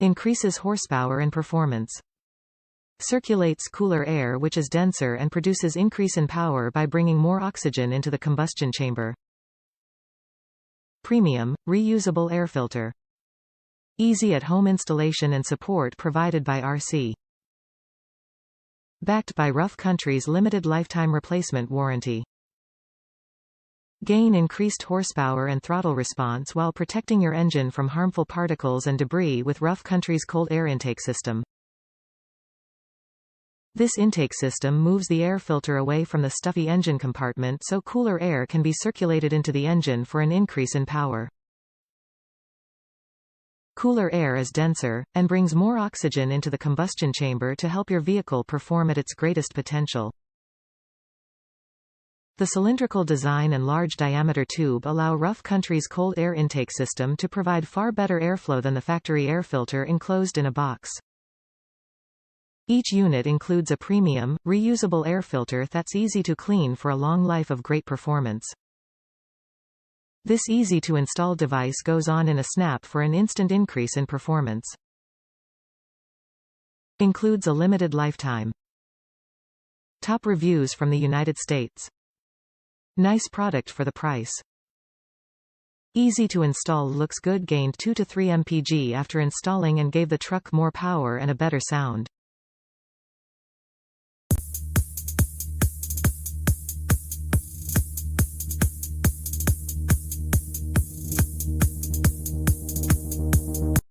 Increases horsepower and performance. Circulates cooler air which is denser and produces increase in power by bringing more oxygen into the combustion chamber. Premium, reusable air filter. Easy at-home installation and support provided by RC. Backed by Rough Country's limited lifetime replacement warranty. Gain increased horsepower and throttle response while protecting your engine from harmful particles and debris with Rough Country's cold air intake system. This intake system moves the air filter away from the stuffy engine compartment so cooler air can be circulated into the engine for an increase in power. Cooler air is denser, and brings more oxygen into the combustion chamber to help your vehicle perform at its greatest potential. The cylindrical design and large diameter tube allow Rough Country's cold air intake system to provide far better airflow than the factory air filter enclosed in a box. Each unit includes a premium, reusable air filter that's easy to clean for a long life of great performance. This easy-to-install device goes on in a snap for an instant increase in performance. Includes a limited lifetime. Top reviews from the United States. Nice product for the price. Easy to install, looks good. Gained 2 to 3 mpg after installing and gave the truck more power and a better sound.